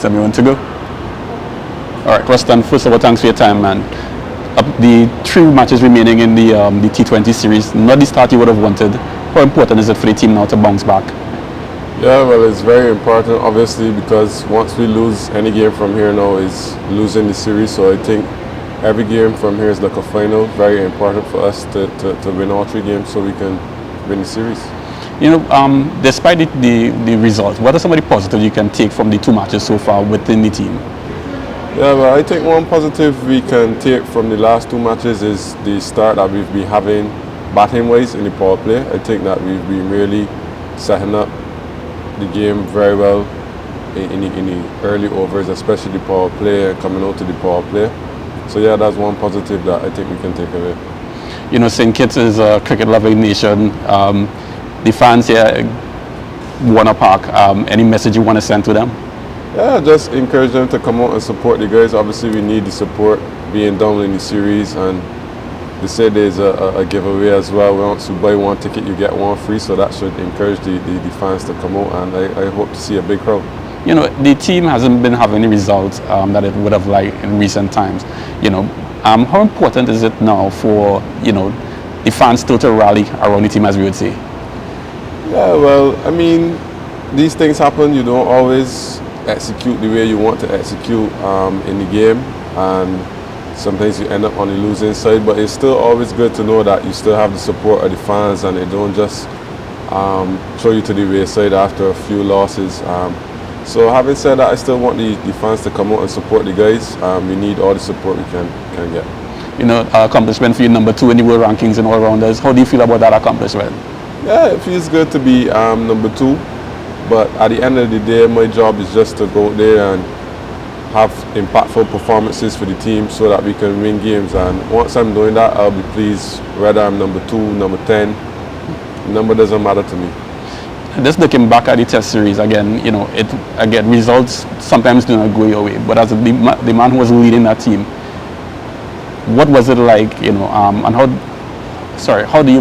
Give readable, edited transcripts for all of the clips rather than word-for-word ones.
Tim, you want to go? All right, Roston, first of all, thanks for your time, man. The 3 matches remaining in the T20 series, not the start you would have wanted. How important is it for the team now to bounce back? Yeah, well, it's very important, obviously, because once we lose any game from here now is losing the series. So I think every game from here is like a final. Very important for us to win all 3 games so we can win the series. You know, despite the results, what are some of the positives you can take from the 2 matches so far within the team? Yeah, well, I think one positive we can take from the last 2 matches is the start that we've been having batting-wise in the power play. I think that we've been really setting up the game very well in the early overs, especially the power play and coming out to the power play. So yeah, that's one positive that I think we can take away. You know, St. Kitts is a cricket-loving nation. The fans here, Warner Park, any message you want to send to them? Yeah, just encourage them to come out and support the guys. Obviously, we need the support being down in the series, and they say there's a giveaway as well. Once you buy 1 ticket, you get 1 free, so that should encourage the fans to come out, and I hope to see a big crowd. You know, the team hasn't been having the results that it would have liked in recent times. You know, how important is it now for, you know, the fans still to rally around the team, as we would say? Yeah, well, I mean, these things happen. You don't always execute the way you want to execute in the game, and sometimes you end up on the losing side, but it's still always good to know that you still have the support of the fans and they don't just throw you to the wayside after a few losses. So having said that, I still want the fans to come out and support the guys. We need all the support we can get. You know, accomplishment for you, number 2 in the world rankings in all-rounders. How do you feel about that accomplishment? Yeah, it feels good to be number 2, but at the end of the day, my job is just to go out there and have impactful performances for the team so that we can win games. And once I'm doing that, I'll be pleased whether I'm number 2, number 10. The number doesn't matter to me. Just looking back at the Test series again, you know, again, results sometimes do not go your way. But as the man who was leading that team, what was it like, you know, and how do you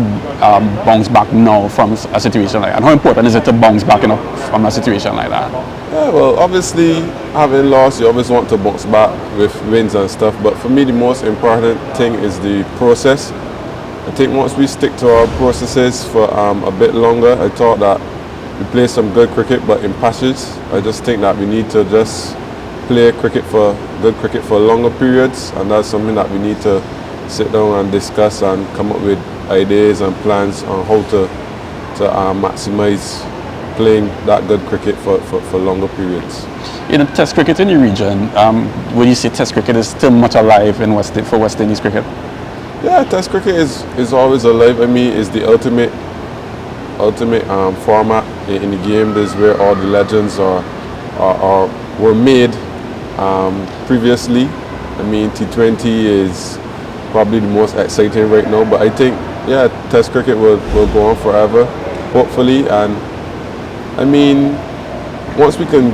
bounce back now from a situation like that? And how important is it to bounce back, you know, from a situation like that? Yeah, well, obviously, having lost, you always want to bounce back with wins and stuff. But for me, the most important thing is the process. I think once we stick to our processes for a bit longer, I thought that we play some good cricket, but in patches. I just think that we need to just play good cricket for longer periods, and that's something that we need to sit down and discuss and come up with ideas and plans on how to maximize playing that good cricket for longer periods. You know, Test cricket in the region, would you say Test cricket is still much alive for West Indies cricket? Yeah, Test cricket is always alive. I mean, it's the ultimate format in the game. This is where all the legends were made previously. I mean, T20 is probably the most exciting right now, but I think, yeah, Test cricket will go on forever, hopefully. And I mean, once we can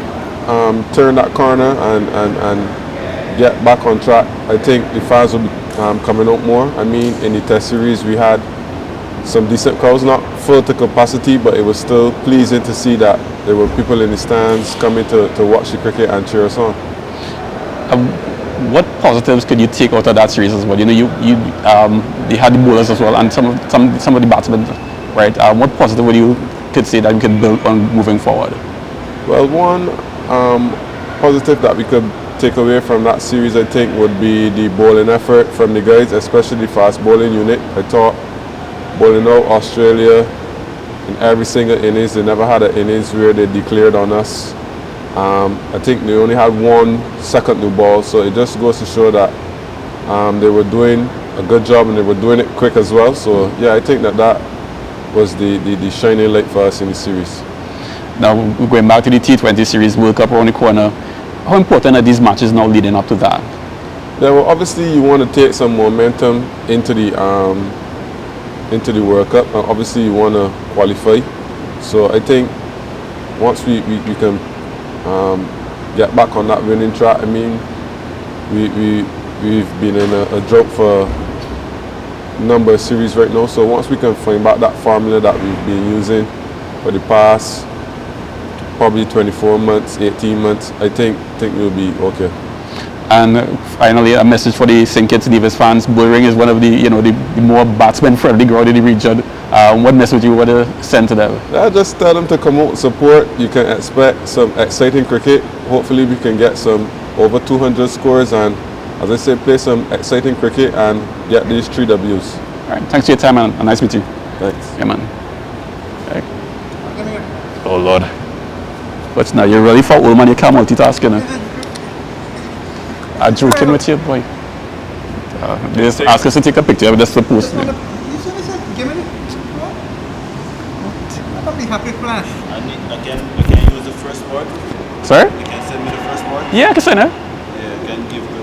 turn that corner and get back on track, I think the fans will be coming out more. I mean, in the Test series we had some decent crowds, not full to capacity, but it was still pleasing to see that there were people in the stands coming to watch the cricket and cheer us on. What positives could you take out of that series as well? You know, they had the bowlers as well, and some of the batsmen, right? What positive would you could say that we can build on moving forward? Well, one positive that we could take away from that series, I think, would be the bowling effort from the guys, especially the fast bowling unit. I thought bowling out Australia in every single innings, they never had an innings where they declared on us. I think they only had 1 second new ball, so it just goes to show that they were doing a good job and they were doing it quick as well. So yeah, I think that was the shining light for us in the series. Now we're going back to the T20 series, World Cup around the corner. How important are these matches now leading up to that? Yeah, well, obviously you want to take some momentum into the World Cup, and obviously you want to qualify. So I think once we can get back on that winning track, I mean, we've been in a drought for a number of series right now. So once we can find back that formula that we've been using for the past probably 24 months, 18 months, I think we'll be okay. And finally, a message for the St. Kitts Davis fans. Bullring is one of the, the more batsman-friendly ground in the region. What message you want to send to them? Just tell them to come out and support. You can expect some exciting cricket. Hopefully we can get some over 200 scores and, as I say, play some exciting cricket and get these 3 Ws. All right. Thanks for your time, man. And nice meeting you. Thanks. Yeah, man. Okay. Oh, Lord. But now you're really for old man, you can't multitask, you know. I'm joking with you, boy. They just ask us to take a picture, but that's the post. Give me it. I'll be happy flash. I can use the first part. Sorry? You can send me the first part. Yeah, I can send it. Yeah, can give the.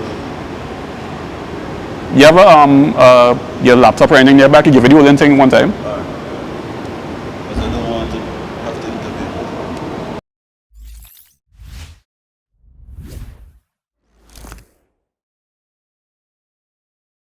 You have your laptop or anything nearby? I can give you the whole thing one time. Because I don't want to have to